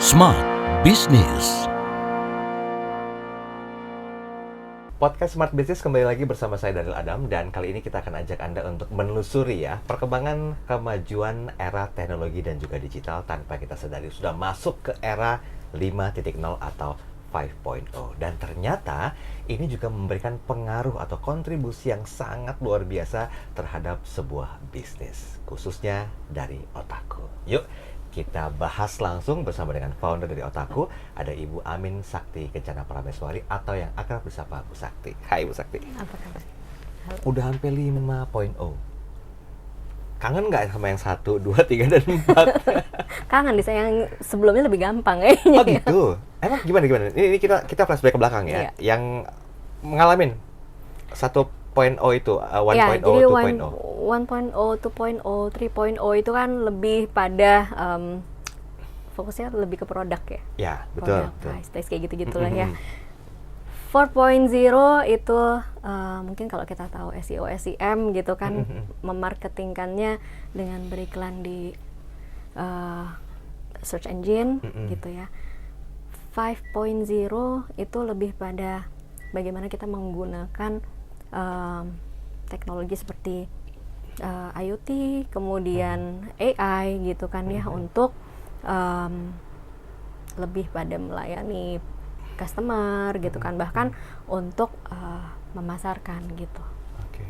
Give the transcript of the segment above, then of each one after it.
Smart Business. Podcast Smart Business kembali lagi bersama saya Daniel Adam, dan kali ini kita akan ajak Anda untuk menelusuri ya perkembangan kemajuan era teknologi dan juga digital tanpa kita sadari sudah masuk ke era 5.0 atau 5.0, dan ternyata ini juga memberikan pengaruh atau kontribusi yang sangat luar biasa terhadap sebuah bisnis, khususnya dari Otaku. Yuk kita bahas langsung bersama dengan founder dari Otaku, ada Ibu Amin Sakti Kencana Prameswari atau yang akrab disapa Bu Sakti. Hai Bu Sakti. Apa kabar? Udah hampir 5.0. Kangen nggak sama yang 1, 2, 3, dan 4? Kangen deh, yang sebelumnya lebih gampang kayaknya. Oh gitu? Emang gimana? Ini kita flashback ke belakang ya. Iya. Yang ngalamin 1.0 itu, 1.0, Ya, jadi 2.0. 1.0, 2.0, 3.0 itu kan lebih pada fokusnya lebih ke produk ya. Ya, betul. Produk, price tag kayak gitu-gitulah ya. 4.0 itu mungkin kalau kita tahu SEO, SEM gitu kan, memarketingkannya dengan beriklan di search engine gitu ya. 5.0 itu lebih pada bagaimana kita menggunakan teknologi seperti IoT, kemudian AI gitu kan ya, untuk lebih pada melayani customer gitu kan, bahkan untuk memasarkan gitu. Oke.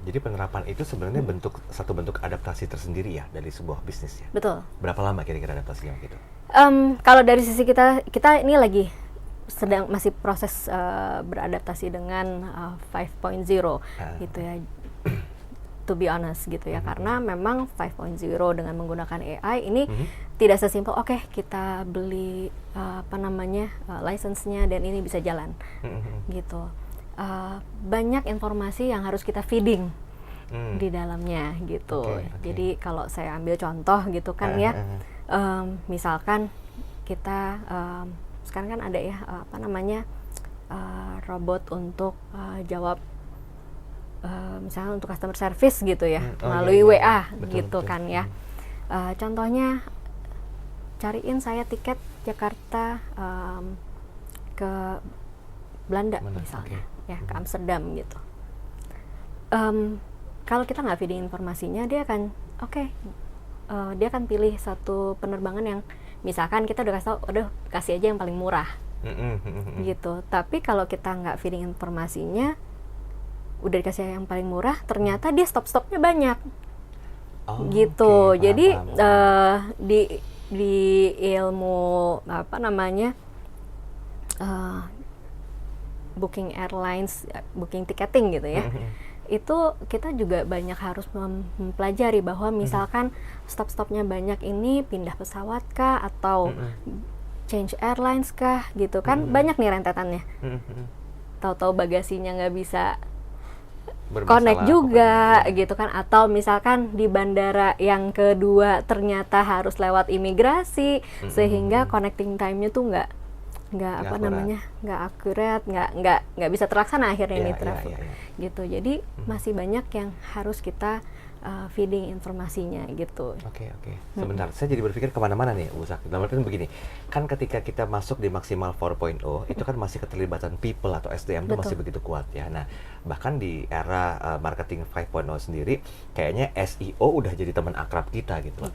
Jadi penerapan itu sebenarnya satu bentuk adaptasi tersendiri ya dari sebuah bisnis ya. Betul. Berapa lama kira-kira adaptasinya gitu? Kalau dari sisi kita ini lagi masih proses beradaptasi dengan 5.0 gitu ya. To be honest gitu ya, karena memang 5.0 dengan menggunakan AI ini tidak sesimpel oke, kita beli license-nya dan ini bisa jalan gitu. Banyak informasi yang harus kita feeding di dalamnya gitu. Okay. Jadi kalau saya ambil contoh gitu kan ya, misalkan kita sekarang kan ada ya robot untuk jawab misalnya untuk customer service gitu ya, melalui WA gitu kan ya. Contohnya, cariin saya tiket Jakarta ke Belanda misalnya, ya ke Amsterdam gitu. Kalau kita nggak feeding informasinya, dia akan dia akan pilih satu penerbangan yang misalkan kita udah kasih aja yang paling murah gitu. Tapi kalau kita nggak feeding informasinya, udah dikasih yang paling murah, ternyata dia stopnya banyak gitu. Jadi di ilmu booking airlines, booking ticketing gitu ya, itu kita juga banyak harus mempelajari bahwa misalkan stopnya banyak ini pindah pesawat kah atau change airlines kah gitu kan, banyak nih rentetannya. Tahu-tahu bagasinya nggak bisa connect juga gitu kan, atau misalkan di bandara yang kedua ternyata harus lewat imigrasi, sehingga connecting time-nya tuh nggak akurat, nggak bisa terlaksana akhirnya travel gitu. Jadi masih banyak yang harus kita feeding informasinya gitu. Oke. Sebentar, saya jadi berpikir kemana-mana nih, Bu Sakti. Dalam artian begini, kan ketika kita masuk di maksimal 4.0, itu kan masih keterlibatan people atau SDM itu masih begitu kuat ya. Nah, bahkan di era marketing 5.0 sendiri, kayaknya SEO udah jadi teman akrab kita gitu.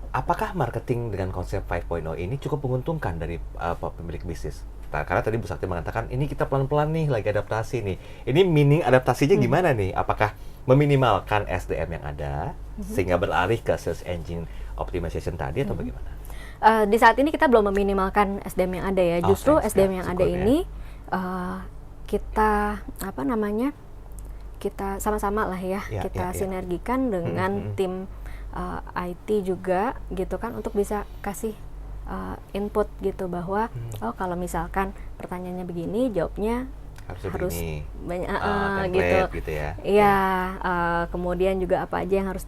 Apakah marketing dengan konsep 5.0 ini cukup menguntungkan dari pemilik bisnis? Karena tadi Bu Sakti mengatakan, ini kita pelan-pelan nih, lagi adaptasi nih. Ini meaning adaptasinya gimana nih? Apakah meminimalkan SDM yang ada, sehingga beralih ke search engine optimization tadi, atau bagaimana? Di saat ini kita belum meminimalkan SDM yang ada ya. Justru SDM yang ada ini kita kita sama-sama lah ya, kita sinergikan dengan tim IT juga gitu kan, untuk bisa kasih input gitu bahwa kalau misalkan pertanyaannya begini, jawabnya harus banyak gitu ya. Iya, kemudian juga apa aja yang harus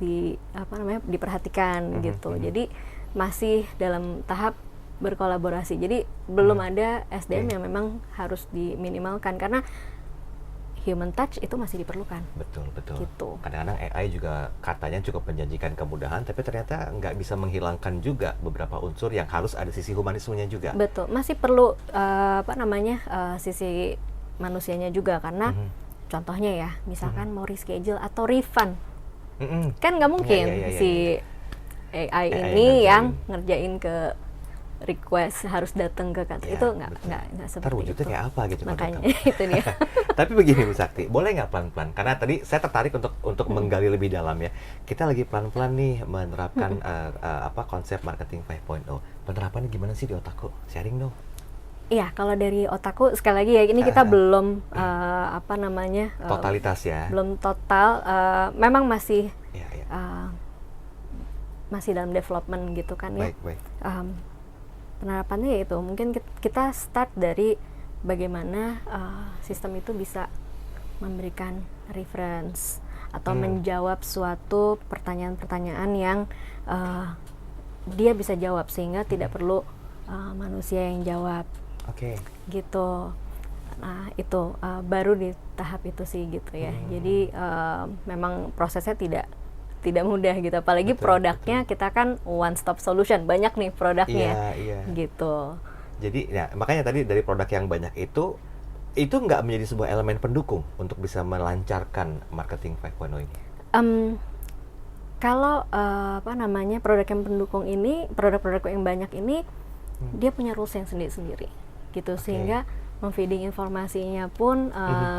diperhatikan gitu. Jadi masih dalam tahap berkolaborasi. Jadi belum ada SDM yang memang harus diminimalkan, karena human touch itu masih diperlukan. Betul. Gitu. Kadang-kadang AI juga katanya cukup menjanjikan kemudahan, tapi ternyata nggak bisa menghilangkan juga beberapa unsur yang harus ada sisi humanismenya juga. Betul, masih perlu sisi manusianya juga karena contohnya ya, misalkan mau reschedule atau refund, kan nggak mungkin si AI ini yang ngerjain ke request harus datang ke kantor, itu nggak seperti terwujudnya itu. kayak apa gitu, makanya itu dia. Tapi begini Bu Sakti, boleh nggak pelan-pelan, karena tadi saya tertarik untuk menggali lebih dalam ya. Kita lagi pelan-pelan nih menerapkan konsep marketing 5.0. Penerapannya gimana sih di Otaku? Sharing dong. Iya, kalau dari Otaku sekali lagi ya, ini kita belum totalitas ya, belum total, memang masih ya. Masih dalam development gitu kan ya. Baik. Penerapannya yaitu mungkin kita start dari bagaimana sistem itu bisa memberikan reference atau menjawab suatu pertanyaan-pertanyaan yang dia bisa jawab sehingga tidak perlu manusia yang jawab. Oke. Gitu. Nah itu baru di tahap itu sih gitu ya. Jadi memang prosesnya tidak mudah gitu, apalagi produknya kita kan one stop solution, banyak nih produknya. Iya. Gitu. Jadi ya makanya tadi dari produk yang banyak itu nggak menjadi sebuah elemen pendukung untuk bisa melancarkan marketing 5.0 ini. Kalau produk yang pendukung ini, produk-produk yang banyak ini dia punya rules yang sendiri-sendiri gitu, sehingga memfeeding informasinya pun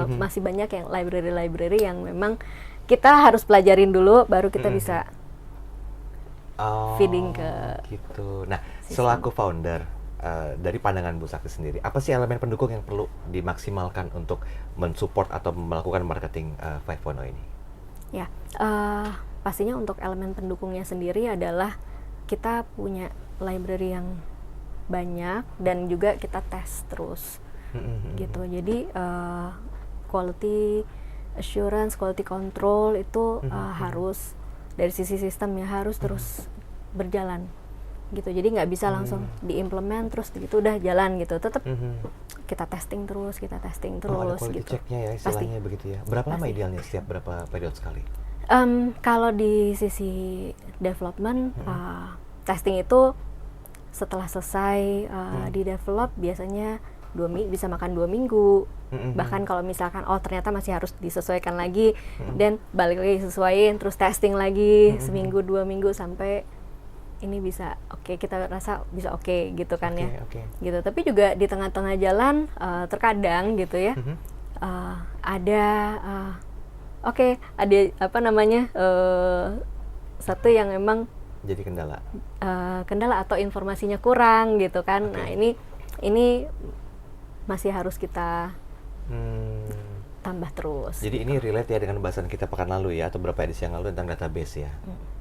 masih banyak yang library yang memang kita harus pelajarin dulu baru kita bisa feeding ke gitu. Nah, sistem. selaku founder dari pandangan Bu Sakti sendiri, apa sih elemen pendukung yang perlu dimaksimalkan untuk mensupport atau melakukan marketing 5.0 ini? Ya, pastinya untuk elemen pendukungnya sendiri adalah kita punya library yang banyak dan juga kita tes terus. Gitu. Jadi quality assurance, quality control itu harus dari sisi sistemnya harus terus berjalan gitu. Jadi nggak bisa langsung diimplement terus gitu udah jalan gitu. Tetap kita testing terus ada quality gitu. check-nya ya istilahnya. Pasti. Begitu ya. Berapa lama idealnya setiap berapa periode sekali? Kalau di sisi development testing itu setelah selesai di develop biasanya bisa makan 2 minggu. Bahkan kalau misalkan ternyata masih harus disesuaikan lagi dan balik lagi sesuaiin terus testing lagi seminggu 2 minggu sampai ini bisa kita rasa bisa gitu kan ya. Gitu. Tapi juga di tengah-tengah jalan terkadang gitu ya ada satu yang memang jadi kendala atau informasinya kurang gitu kan. Nah, ini masih harus kita tambah terus. Jadi ini relate ya dengan bahasan kita pekan lalu ya, atau beberapa edisi yang lalu tentang database ya.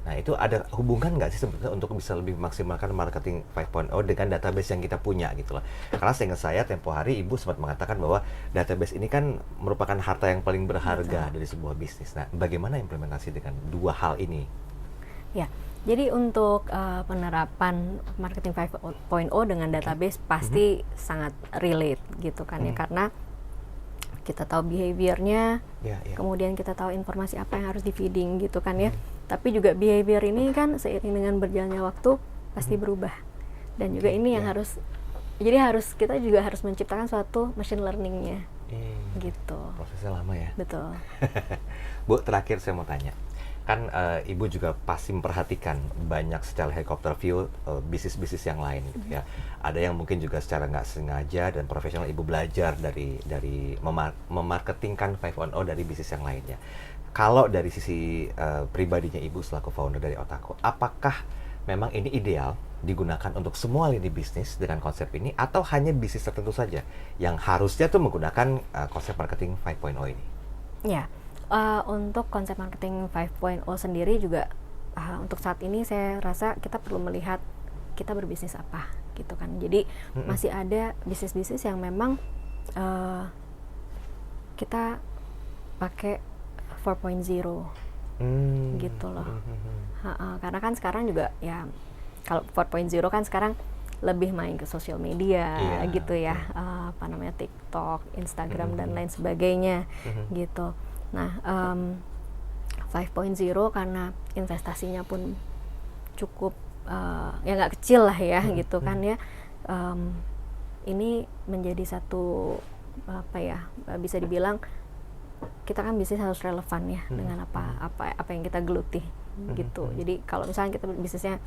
Nah, itu ada hubungan nggak sih sebetulnya untuk bisa lebih maksimalkan marketing 5.0 dengan database yang kita punya gitu loh. Karena seingat saya tempo hari Ibu sempat mengatakan bahwa database ini kan merupakan harta yang paling berharga dari sebuah bisnis. Nah, bagaimana implementasi dengan dua hal ini? Ya, jadi untuk penerapan marketing 5.0 dengan database pasti sangat relate gitu kan ya, karena kita tahu behaviornya, kemudian kita tahu informasi apa yang harus di-feeding gitu kan ya. Tapi juga behavior ini kan seiring dengan berjalannya waktu pasti berubah. Dan juga ini yang kita juga harus menciptakan suatu machine learning-nya. Gitu. Prosesnya lama ya. Betul. Bu, terakhir saya mau tanya. Kan Ibu juga pasti memperhatikan banyak secara helikopter view bisnis-bisnis yang lain gitu ya. Ada yang mungkin juga secara nggak sengaja dan profesional Ibu belajar dari memarketingkan 5.0 dari bisnis yang lainnya. Kalau dari sisi pribadinya Ibu selaku founder dari Otaku, apakah memang ini ideal digunakan untuk semua lini bisnis dengan konsep ini, atau hanya bisnis tertentu saja yang harusnya tuh menggunakan konsep marketing 5.0 ini? Ya. Untuk konsep marketing 5.0 sendiri juga untuk saat ini saya rasa kita perlu melihat kita berbisnis apa gitu kan. Jadi masih ada bisnis-bisnis yang memang kita pakai 4.0 gitu loh. Karena kan sekarang juga ya kalau 4.0 kan sekarang lebih main ke sosial media Iya, gitu ya, apa namanya, TikTok, Instagram dan lain sebagainya gitu. Nah, 5.0 karena investasinya pun cukup ya nggak kecil lah ya gitu kan ya. Ini menjadi satu apa ya, bisa dibilang kita kan bisnis harus relevan ya dengan apa yang kita geluti gitu. Jadi kalau misalnya kita bisnisnya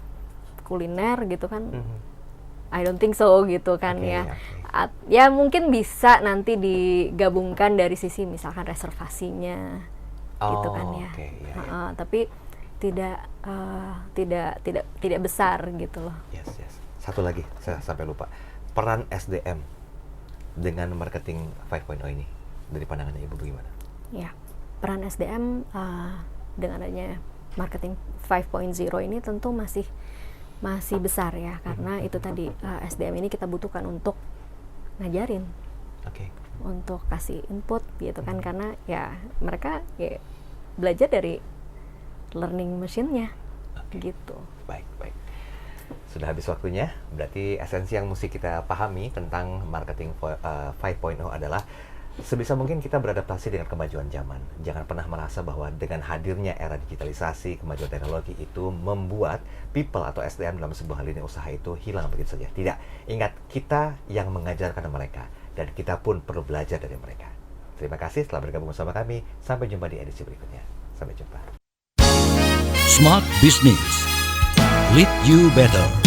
kuliner gitu kan, I don't think so gitu kan ya. Ya mungkin bisa nanti digabungkan dari sisi misalkan reservasinya gitu kan ya. Tapi tidak besar gitu loh. Yes. Satu lagi saya sampai lupa, peran SDM dengan marketing 5.0 ini dari pandangannya Ibu bagaimana? Ya, peran SDM dengan adanya marketing 5.0 ini tentu masih besar ya, karena itu tadi SDM ini kita butuhkan untuk ngajarin, untuk kasih input gitu kan, karena ya mereka ya belajar dari learning machine-nya gitu. Baik. Sudah habis waktunya, berarti esensi yang mesti kita pahami tentang marketing 5.0 adalah sebisa mungkin kita beradaptasi dengan kemajuan zaman. Jangan pernah merasa bahwa dengan hadirnya era digitalisasi, kemajuan teknologi itu membuat people atau SDM dalam sebuah lini usaha itu hilang begitu saja. Tidak. Ingat, kita yang mengajarkan mereka dan kita pun perlu belajar dari mereka. Terima kasih telah bergabung bersama kami. Sampai jumpa di edisi berikutnya. Sampai jumpa. Smart Business. Lead you better.